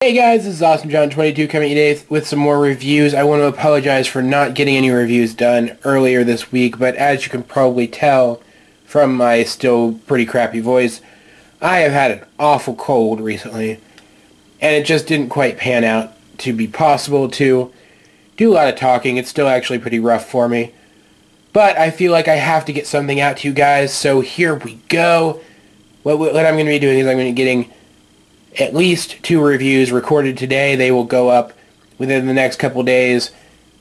Hey guys, this is AwesomeJohn22 coming today with some more reviews. I want to apologize for not getting any reviews done earlier this week, but as you can probably tell from my still pretty crappy voice, I have had an awful cold recently, and it just didn't quite pan out to be possible to do a lot of talking. It's still actually pretty rough for me, but I feel like I have to get something out to you guys, so here we go. What I'm going to be doing is I'm going to be getting at least 2 reviews recorded today. They will go up within the next couple days,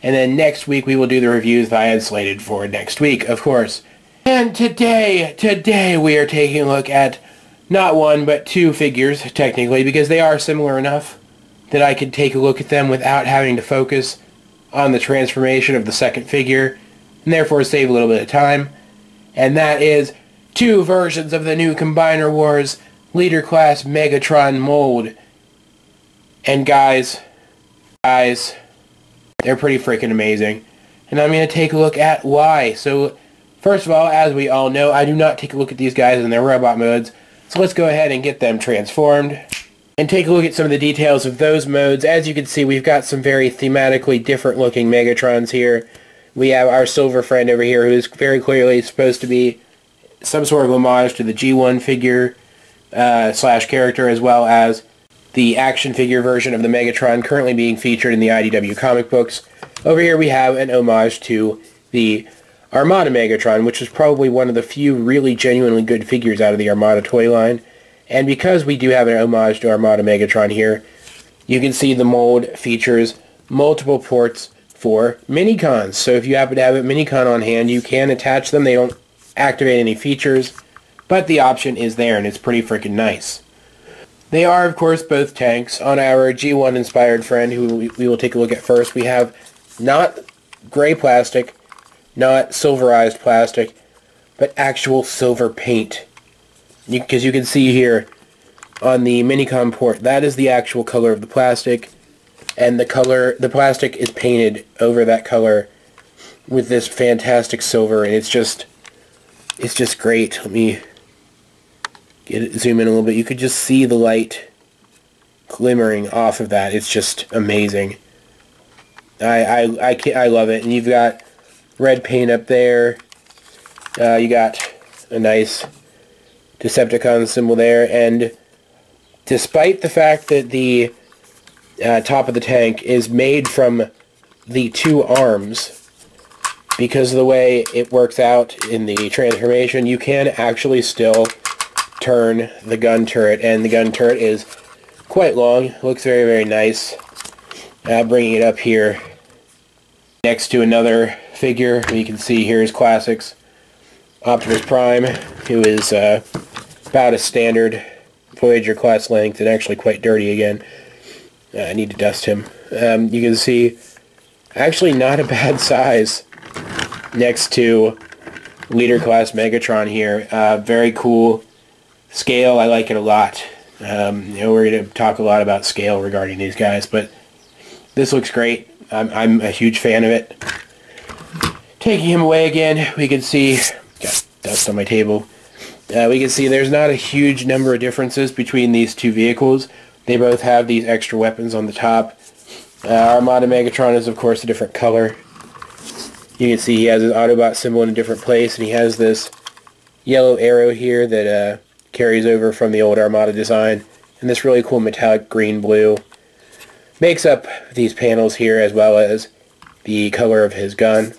and then next week we will do the reviews that I had slated for next week, of course. And today we are taking a look at not 1 but 2 figures, technically, because they are similar enough that I could take a look at them without having to focus on the transformation of the second figure, and therefore save a little bit of time. And that is 2 versions of the new Combiner Wars Leader Class Megatron mold. And guys, they're pretty freaking amazing. And I'm going to take a look at why. So, first of all, as we all know, I do not take a look at these guys in their robot modes. So let's go ahead and get them transformed and take a look at some of the details of those modes. As you can see, we've got some very thematically different looking Megatrons here. We have our silver friend over here, who is very clearly supposed to be some sort of homage to the G1 figure slash character, as well as the action figure version of the Megatron currently being featured in the IDW comic books. Over here we have an homage to the Armada Megatron, which is probably one of the few really genuinely good figures out of the Armada toy line. And because we do have an homage to Armada Megatron here, you can see the mold features multiple ports for Minicons. So if you happen to have a Minicon on hand, you can attach them. They don't activate any features, but the option is there, and it's pretty freaking nice. They are, of course, both tanks. On our G1 inspired friend, who we will take a look at first, we have not gray plastic, not silverized plastic, but actual silver paint. Because you can see here on the Minicon port, that is the actual color of the plastic, and the plastic is painted over that color with this fantastic silver, and it's just great. Let me zoom in a little bit. You could just see the light glimmering off of that. It's just amazing. I love it. And you've got red paint up there. You got a nice Decepticon symbol there. And despite the fact that the top of the tank is made from the 2 arms, because of the way it works out in the transformation, you can actually still turn the gun turret, and the gun turret is quite long. Looks very, very nice. Bringing it up here next to another figure, you can see here is Classics Optimus Prime, who is about a standard Voyager class length and actually quite dirty again. I need to dust him. You can see actually not a bad size next to Leader Class Megatron here. Very cool scale. I like it a lot. We're going to talk a lot about scale regarding these guys, but this looks great. I'm a huge fan of it. Taking him away again, we can see, got dust on my table, we can see there's not a huge number of differences between these 2 vehicles. They both have these extra weapons on the top. Armada Megatron is, of course, a different color. You can see he has his Autobot symbol in a different place, and he has this yellow arrow here that carries over from the old Armada design, and this really cool metallic green-blue makes up these panels here, as well as the color of his gun.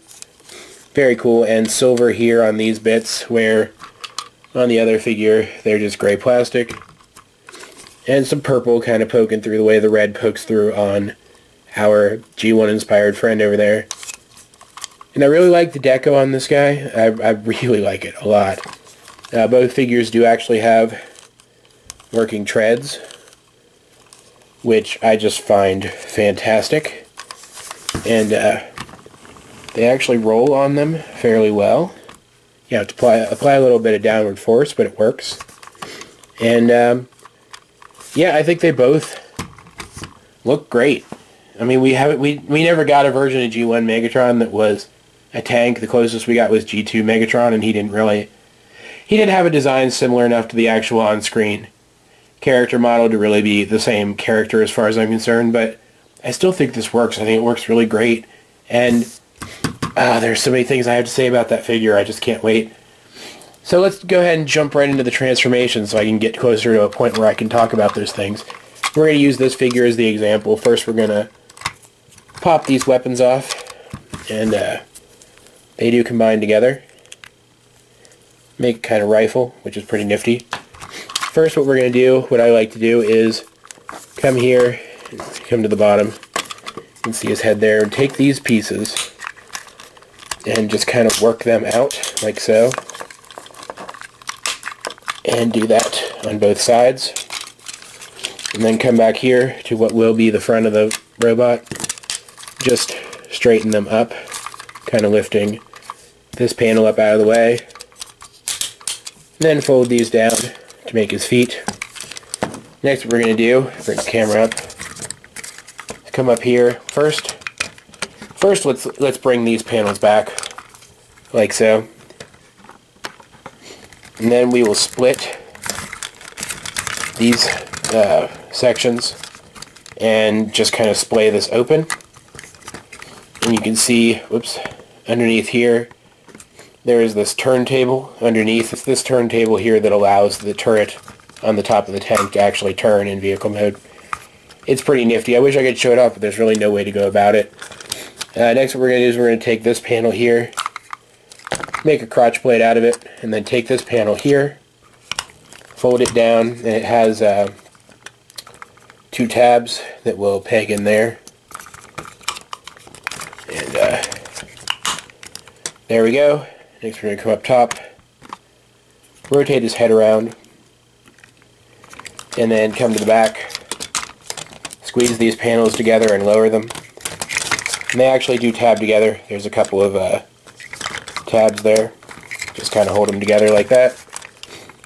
Very cool. And silver here on these bits, where on the other figure they're just gray plastic, and some purple kind of poking through the way the red pokes through on our G1 inspired friend over there. And I really like the deco on this guy. I really like it a lot. Both figures do actually have working treads, which I just find fantastic. And they actually roll on them fairly well. You have to apply a little bit of downward force, but it works. And yeah, I think they both look great. I mean, we never got a version of G1 Megatron that was a tank. The closest we got was G2 Megatron, and he didn't have a design similar enough to the actual on-screen character model to really be the same character as far as I'm concerned, but I still think this works. I think it works really great, and there's so many things I have to say about that figure. I just can't wait. So let's go ahead and jump right into the transformation so I can get closer to a point where I can talk about those things. We're going to use this figure as the example. First we're going to pop these weapons off, and they do combine together. Make a kind of rifle, which is pretty nifty. First what we're going to do, what I like to do, is come here, come to the bottom, you can see his head there, and take these pieces and just kind of work them out like so. And do that on both sides. And then come back here to what will be the front of the robot. Just straighten them up, kind of lifting this panel up out of the way. And then fold these down to make his feet. Next what we're going to do, bring the camera up, come up here. First let's bring these panels back, like so. And then we will split these sections and just kind of splay this open. And you can see, whoops, underneath here there is this turntable underneath. It's this turntable here that allows the turret on the top of the tank to actually turn in vehicle mode. It's pretty nifty. I wish I could show it off, but there's really no way to go about it. Next what we're going to do is we're going to take this panel here, make a crotch plate out of it, and then take this panel here, fold it down, and it has 2 tabs that will peg in there. And there we go. Next we're going to come up top, rotate his head around, and then come to the back, squeeze these panels together and lower them. And they actually do tab together. There's a couple of tabs there. Just kind of hold them together like that.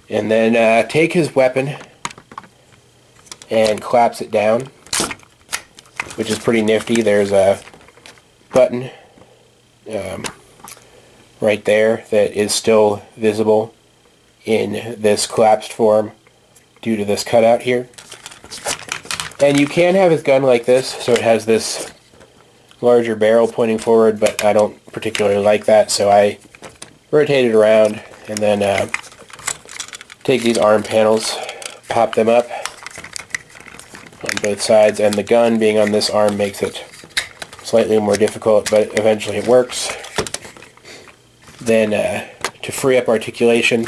And then take his weapon and collapse it down, which is pretty nifty. There's a button right there that is still visible in this collapsed form due to this cutout here. And you can have his gun like this, so it has this larger barrel pointing forward, but I don't particularly like that, so I rotate it around and then take these arm panels, pop them up on both sides, and the gun being on this arm makes it slightly more difficult, but eventually it works. Then to free up articulation,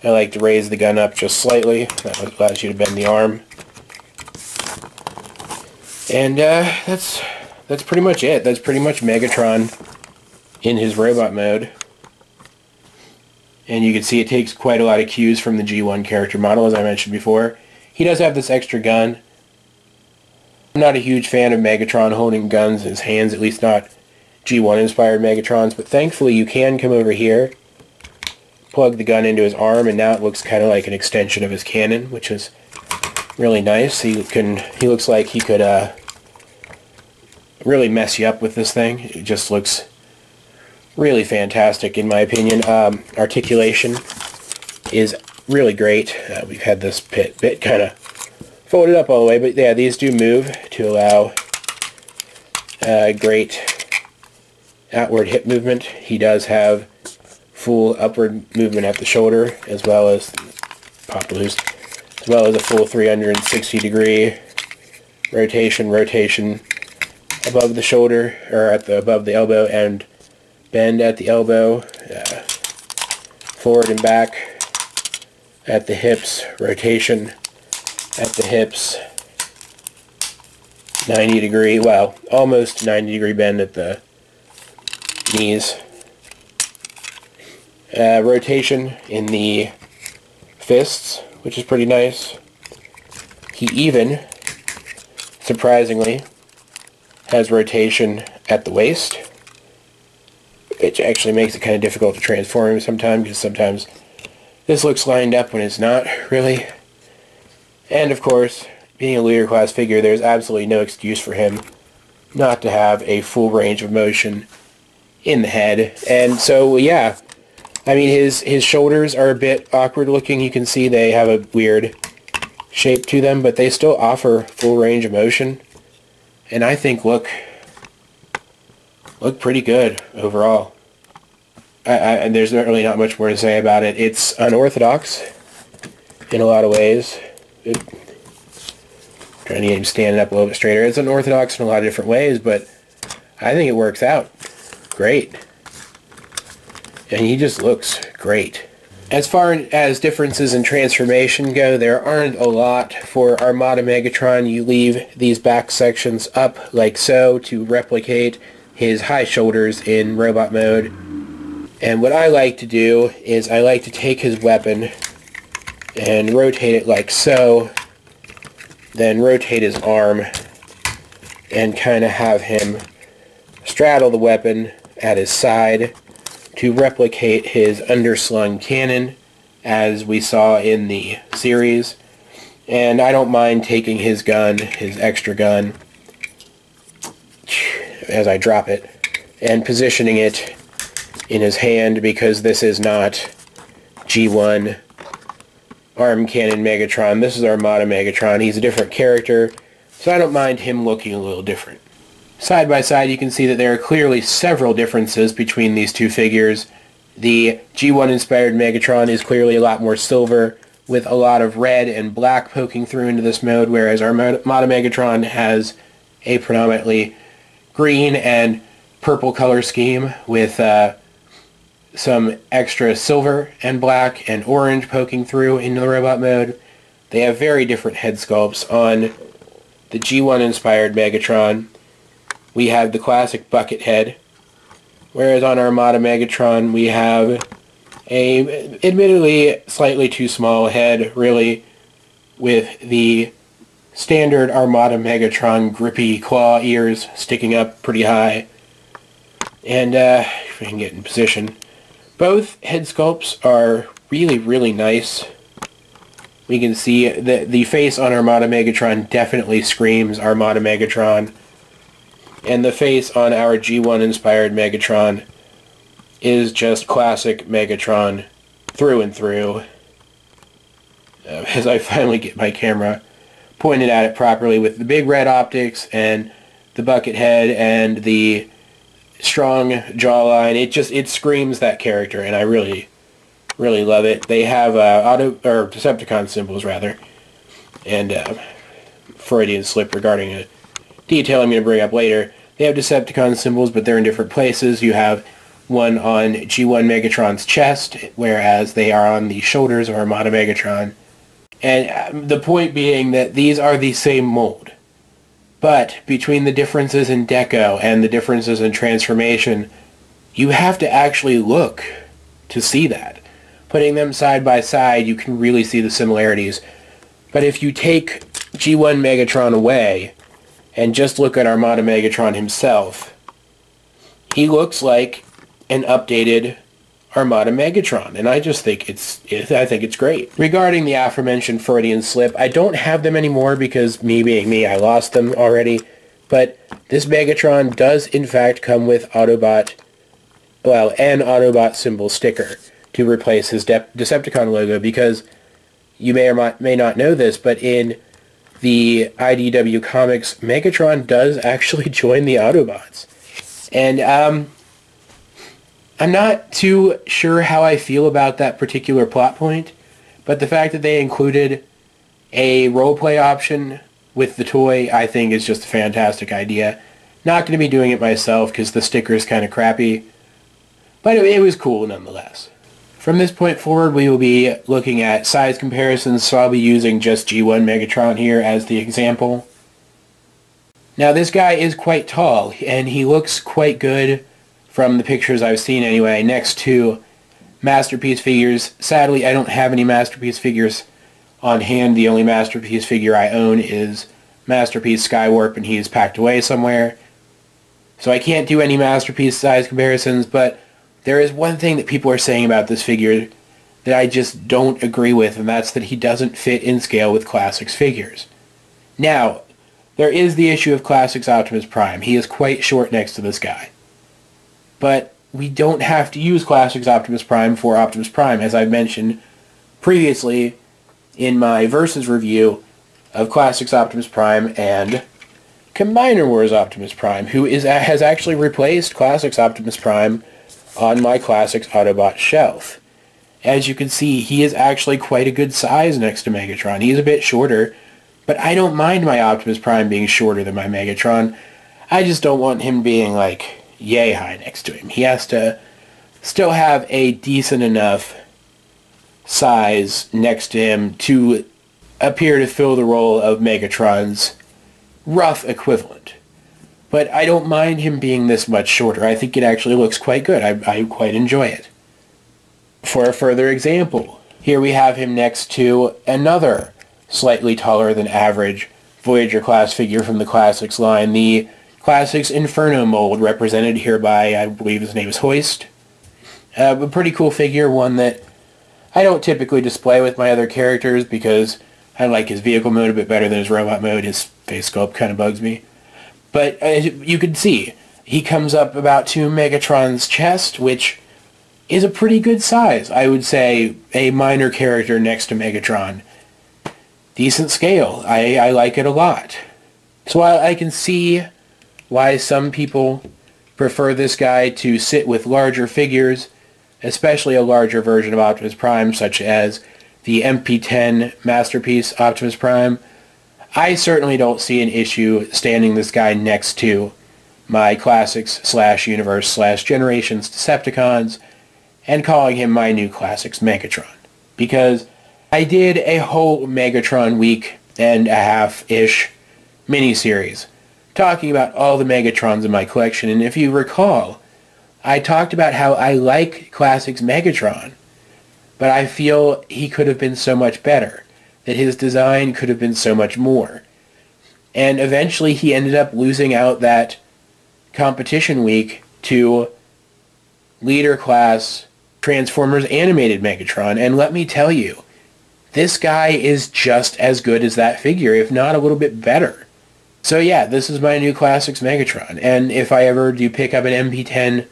I like to raise the gun up just slightly. That allows you to bend the arm. And that's pretty much it. That's pretty much Megatron in his robot mode. And you can see it takes quite a lot of cues from the G1 character model, as I mentioned before. He does have this extra gun. I'm not a huge fan of Megatron holding guns in his hands, at least not G1 inspired Megatrons, but thankfully you can come over here, plug the gun into his arm, and now it looks kind of like an extension of his cannon, which is really nice. He looks like he could really mess you up with this thing. It just looks really fantastic in my opinion. Articulation is really great. We've had this bit kind of folded up all the way, but yeah, these do move to allow great outward hip movement. He does have full upward movement at the shoulder, as well as pop loose, as well as a full 360 degree rotation above the shoulder, or above the elbow, and bend at the elbow, forward and back at the hips, rotation at the hips, 90 degree, well, almost 90 degree bend at the knees, rotation in the fists, which is pretty nice. He even, surprisingly, has rotation at the waist, which actually makes it kind of difficult to transform him sometimes, because sometimes this looks lined up when it's not, really. And of course, being a leader class figure, there's absolutely no excuse for him not to have a full range of motion in the head. And so, yeah, I mean, his shoulders are a bit awkward looking. You can see they have a weird shape to them, but they still offer full range of motion, and I think look pretty good overall. And there's really not much more to say about it. It's unorthodox in a lot of ways. Trying to get him standing up a little bit straighter. It's unorthodox in a lot of different ways, but I think it works out great. And he just looks great. As far as differences in transformation go, there aren't a lot. For Armada Megatron, you leave these back sections up like so to replicate his high shoulders in robot mode. And what I like to do is I like to take his weapon and rotate it like so, then rotate his arm and kind of have him straddle the weapon at his side to replicate his underslung cannon as we saw in the series. And I don't mind taking his gun, his extra gun, as I drop it, and positioning it in his hand, because this is not G1 Arm Cannon Megatron. This is Armada Megatron. He's a different character, so I don't mind him looking a little different. Side by side, you can see that there are clearly several differences between these two figures. The G1 inspired Megatron is clearly a lot more silver, with a lot of red and black poking through into this mode, whereas Armada Megatron has a predominantly green and purple color scheme with some extra silver and black and orange poking through into the robot mode. They have very different head sculpts. On the G1 inspired Megatron, we have the classic bucket head, whereas on Armada Megatron we have a admittedly slightly too small head, really, with the standard Armada Megatron grippy claw ears sticking up pretty high. And if we can get in position, both head sculpts are really, really nice. We can see that the face on Armada Megatron definitely screams Armada Megatron, and the face on our G1 inspired Megatron is just classic Megatron through and through. As I finally get my camera pointed at it properly, with the big red optics and the bucket head and the strong jawline, it screams that character, and I really, really love it. They have Decepticon symbols rather, and Freudian slip regarding a detail I'm going to bring up later. They have Decepticon symbols, but they're in different places. You have one on G1 Megatron's chest, whereas they are on the shoulders of Armada Megatron. And the point being that these are the same mold. But between the differences in deco and the differences in transformation, you have to actually look to see that. Putting them side by side, you can really see the similarities. But if you take G1 Megatron away and just look at Armada Megatron himself, he looks like an updated Armada Megatron, and I just think I think it's great. Regarding the aforementioned Freudian slip, I don't have them anymore because, me being me, I lost them already. But this Megatron does in fact come with Autobot, well, an Autobot symbol sticker to replace his Decepticon logo, because you may or may not know this, but in the IDW comics, Megatron does actually join the Autobots. And I'm not too sure how I feel about that particular plot point, but the fact that they included a roleplay option with the toy, I think, is just a fantastic idea. Not going to be doing it myself because the sticker is kind of crappy, but it was cool nonetheless. From this point forward, we will be looking at size comparisons, so I'll be using just G1 Megatron here as the example. Now, this guy is quite tall, and he looks quite good from the pictures I've seen anyway, next to Masterpiece figures. Sadly, I don't have any Masterpiece figures on hand. The only Masterpiece figure I own is Masterpiece Skywarp, and he's packed away somewhere. So I can't do any Masterpiece size comparisons, but there is one thing that people are saying about this figure that I just don't agree with, and that's that he doesn't fit in scale with Classics figures. Now, there is the issue of Classics Optimus Prime. He is quite short next to this guy. But we don't have to use Classics Optimus Prime for Optimus Prime. As I've mentioned previously, in my Versus review of Classics Optimus Prime and Combiner Wars Optimus Prime, who has actually replaced Classics Optimus Prime on my Classics Autobot shelf. As you can see, he is actually quite a good size next to Megatron. He's a bit shorter, but I don't mind my Optimus Prime being shorter than my Megatron. I just don't want him being, like, yay high next to him. He has to still have a decent enough size next to him to appear to fill the role of Megatron's rough equivalent. But I don't mind him being this much shorter. I think it actually looks quite good. I quite enjoy it. For a further example, here we have him next to another slightly taller than average Voyager class figure from the Classics line, the Classics Inferno mold, represented here by, I believe his name is Hoist. A pretty cool figure, one that I don't typically display with my other characters because I like his vehicle mode a bit better than his robot mode. His face sculpt kind of bugs me. But as you can see, he comes up about to Megatron's chest, which is a pretty good size. I would say a minor character next to Megatron. Decent scale. I like it a lot. So while I can see why some people prefer this guy to sit with larger figures, especially a larger version of Optimus Prime, such as the MP10 Masterpiece Optimus Prime, I certainly don't see an issue standing this guy next to my Classics/Universe/Generations Decepticons and calling him my new Classics Megatron. Because I did a whole Megatron week and a half-ish miniseries talking about all the Megatrons in my collection, and if you recall, I talked about how I like Classics Megatron, but I feel he could have been so much better, that his design could have been so much more. And eventually he ended up losing out that competition week to Leader Class Transformers Animated Megatron, and let me tell you, this guy is just as good as that figure, if not a little bit better. So yeah, this is my new Classics Megatron, and if I ever do pick up an MP10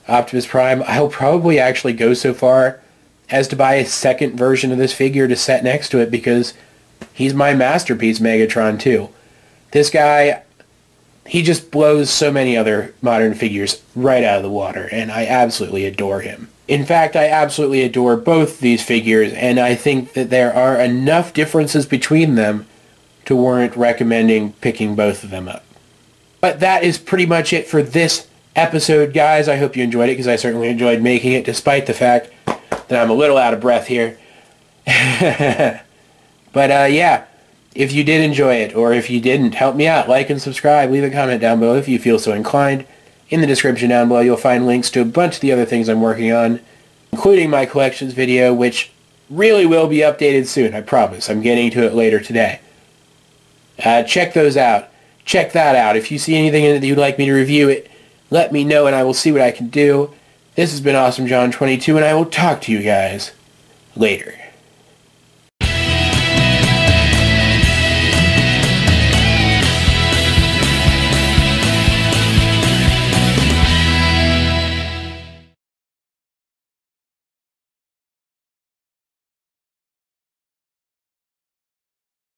Optimus Prime, I'll probably actually go so far as to buy a second version of this figure to set next to it, because he's my masterpiece Megatron too. This guy, he just blows so many other modern figures right out of the water, and I absolutely adore him. In fact, I absolutely adore both these figures, and I think that there are enough differences between them to warrant recommending picking both of them up. But that is pretty much it for this episode, guys. I hope you enjoyed it, because I certainly enjoyed making it, despite the fact that I'm a little out of breath here. But yeah, if you did enjoy it, or if you didn't, help me out. Like and subscribe. Leave a comment down below if you feel so inclined. In the description down below, you'll find links to a bunch of the other things I'm working on, including my collections video, which really will be updated soon, I promise. I'm getting to it later today. Check those out. Check that out. If you see anything in it that you'd like me to review it, let me know and I will see what I can do. This has been Awesome John 22, and I will talk to you guys later.